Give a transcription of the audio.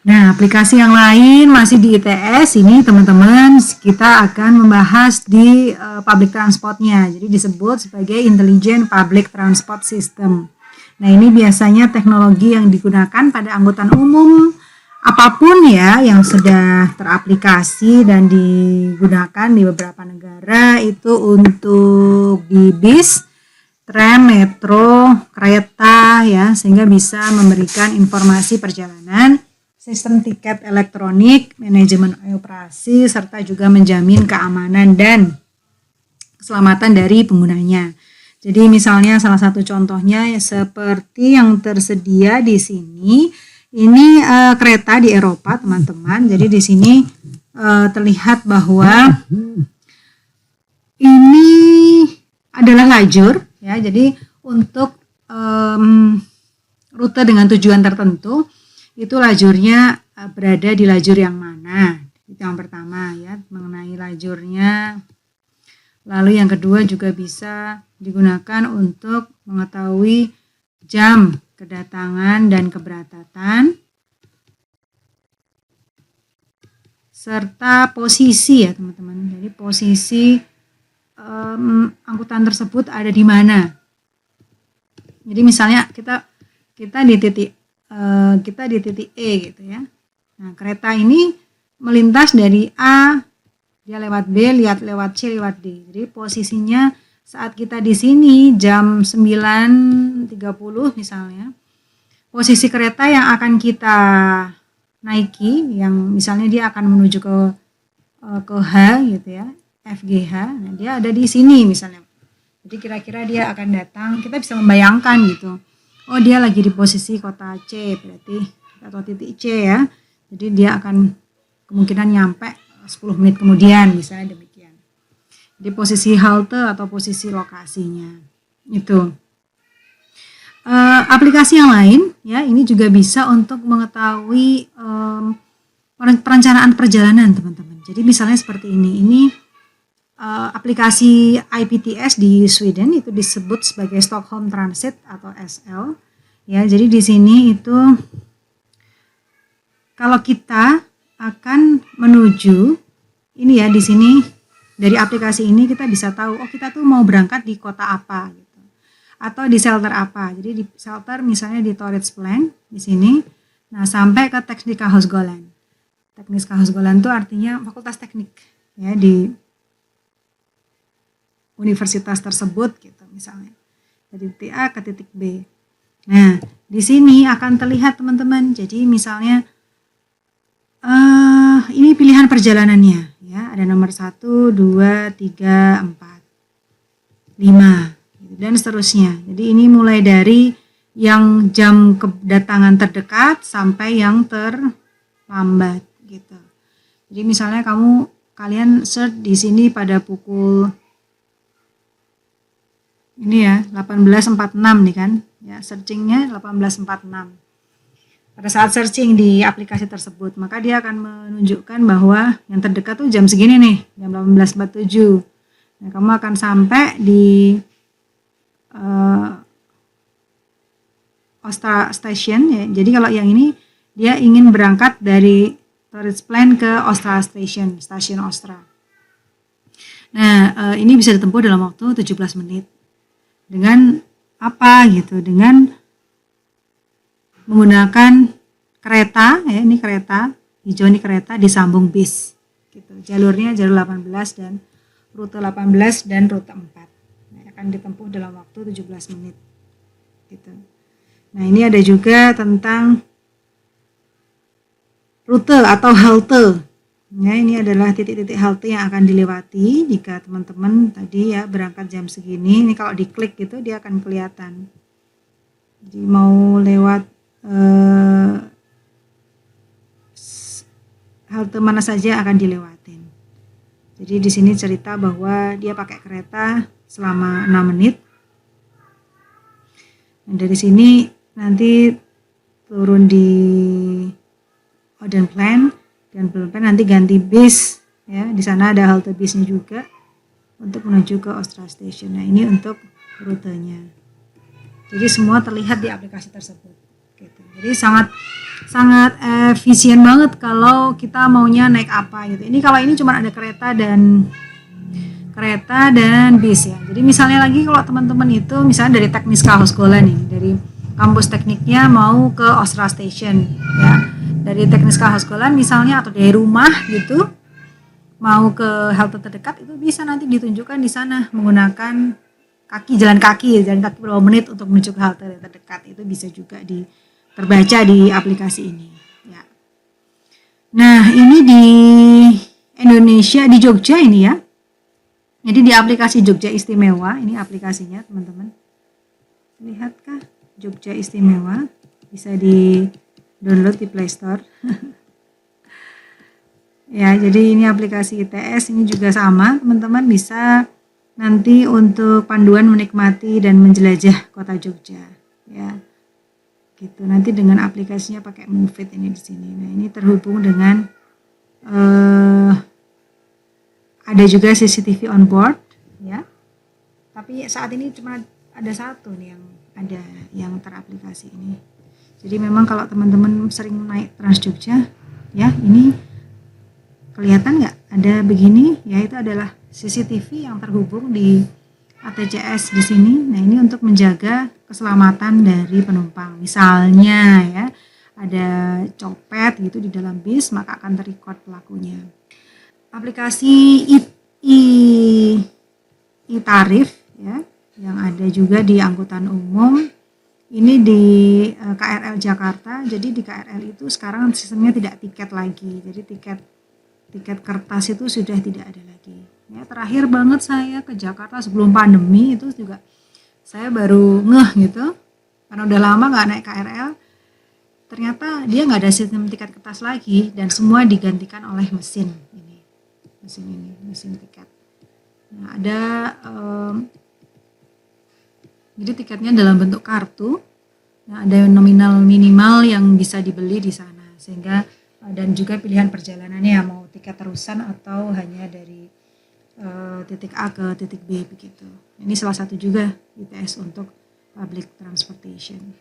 Nah, aplikasi yang lain masih di ITS ini teman-teman, kita akan membahas di public transportnya. Jadi disebut sebagai Intelligent Public Transport System. Nah, ini biasanya teknologi yang digunakan pada angkutan umum apapun ya yang sudah teraplikasi dan digunakan di beberapa negara itu untuk di bis, tram, metro, kereta ya, sehingga bisa memberikan informasi perjalanan, sistem tiket elektronik, manajemen operasi, serta juga menjamin keamanan dan keselamatan dari penggunanya. Jadi misalnya salah satu contohnya ya, seperti yang tersedia di sini, ini kereta di Eropa teman-teman. Jadi di sini terlihat bahwa ini adalah lajur ya. Jadi untuk rute dengan tujuan tertentu itu lajurnya berada di lajur yang mana. Itu yang pertama ya, mengenai lajurnya. Lalu yang kedua juga bisa digunakan untuk mengetahui jam kedatangan dan keberangkatan serta posisi ya teman-teman. Jadi posisi angkutan tersebut ada di mana. Jadi misalnya kita di titik E gitu ya. Nah, kereta ini melintas dari A, dia lewat B, lewat C, lewat D. Jadi posisinya saat kita di sini jam 9.30 misalnya, posisi kereta yang akan kita naiki, yang misalnya dia akan menuju ke H gitu ya, FGH, nah dia ada di sini misalnya. Jadi kira-kira dia akan datang, kita bisa membayangkan gitu. Oh, dia lagi di posisi kota C berarti, atau titik C ya. Jadi dia akan kemungkinan nyampe 10 menit kemudian, misalnya demikian. Jadi posisi halte atau posisi lokasinya. Itu. Aplikasi yang lain ya, ini juga bisa untuk mengetahui perencanaan perjalanan teman-teman. Jadi misalnya seperti ini. Ini aplikasi IPTS di Sweden itu disebut sebagai Stockholm Transit atau SL ya. Jadi di sini itu kalau kita akan menuju ini ya, di sini dari aplikasi ini kita bisa tahu oh kita tuh mau berangkat di kota apa gitu atau di shelter apa. Jadi di shelter misalnya di Torridsplan di sini. Nah, sampai ke Tekniska Högskolan. Tekniska Högskolan itu artinya fakultas teknik ya di universitas tersebut gitu misalnya. Dari titik A ke titik B. Nah, di sini akan terlihat teman-teman. Jadi misalnya ini pilihan perjalanannya ya. Ada nomor 1, 2, 3, 4, 5 dan seterusnya. Jadi ini mulai dari yang jam kedatangan terdekat sampai yang terlambat gitu. Jadi misalnya kalian search di sini pada pukul ini ya 18.46 nih kan ya, searchingnya 18.46. Pada saat searching di aplikasi tersebut maka dia akan menunjukkan bahwa yang terdekat tuh jam segini nih, jam 18.47. Nah, kamu akan sampai di Ostra Station ya. Jadi kalau yang ini dia ingin berangkat dari Torridsplan ke Ostra Station, stasiun Ostra. Nah, ini bisa ditempuh dalam waktu 17 menit. Dengan apa gitu? Dengan menggunakan kereta ya, ini kereta hijau, ini kereta disambung bis gitu. Jalurnya jalur 18 dan rute 18 dan rute 4. Nah, akan ditempuh dalam waktu 17 menit gitu. Nah, ini ada juga tentang rute atau halte. Ya, ini adalah titik-titik halte yang akan dilewati jika teman-teman tadi ya berangkat jam segini. Ini kalau diklik gitu dia akan kelihatan. Jadi mau lewat halte mana saja akan dilewatin. Jadi di sini cerita bahwa dia pakai kereta selama 6 menit. Dan dari sini nanti turun di Odenplan dan nanti ganti bis ya. Di sana ada halte bisnya juga untuk menuju ke Ostra Station. Nah, ini untuk rutenya. Jadi semua terlihat di aplikasi tersebut gitu. Jadi sangat efisien banget kalau kita maunya naik apa gitu. Ini kalau ini cuma ada kereta dan bis ya. Jadi misalnya lagi kalau teman-teman itu misalnya dari Tekniska Hoskola nih, dari kampus tekniknya mau ke Ostra Station ya. Dari Tekniska Hoskola misalnya atau dari rumah gitu mau ke halte terdekat itu bisa nanti ditunjukkan di sana menggunakan jalan kaki berapa menit untuk menuju ke halte terdekat. Itu bisa juga terbaca di aplikasi ini ya. Nah, ini di Indonesia, di Jogja ini ya. Jadi di aplikasi Jogja Istimewa, ini aplikasinya teman-teman. Lihatkah Jogja Istimewa? Bisa di-download di Play Store. Ya, jadi ini aplikasi ITS, ini juga sama, teman-teman bisa nanti untuk panduan menikmati dan menjelajah kota Jogja, ya. Gitu. Nanti dengan aplikasinya pakai Moveit ini di sini. Nah, ini terhubung dengan ada juga CCTV on board, ya. Tapi saat ini cuma ada satu nih yang teraplikasi ini. Jadi memang kalau teman-teman sering naik Trans Jogja, ya ini kelihatan nggak ada begini? Ya itu adalah CCTV yang terhubung di ATCS di sini. Nah ini untuk menjaga keselamatan dari penumpang. Misalnya ya ada copet gitu di dalam bis, maka akan terrecord pelakunya. Aplikasi e-tarif ya yang ada juga di angkutan umum ini di KRL Jakarta. Jadi di KRL itu sekarang sistemnya tidak tiket lagi, jadi tiket kertas itu sudah tidak ada lagi ya. Terakhir banget saya ke Jakarta sebelum pandemi itu juga saya baru ngeh gitu karena udah lama nggak naik KRL, ternyata dia nggak ada sistem tiket kertas lagi dan semua digantikan oleh mesin tiket. Nah, ada jadi tiketnya dalam bentuk kartu. Nah, ada nominal minimal yang bisa dibeli di sana sehingga dan juga pilihan perjalanannya mau tiket terusan atau hanya dari titik A ke titik B begitu. Ini salah satu juga ITS untuk public transportation.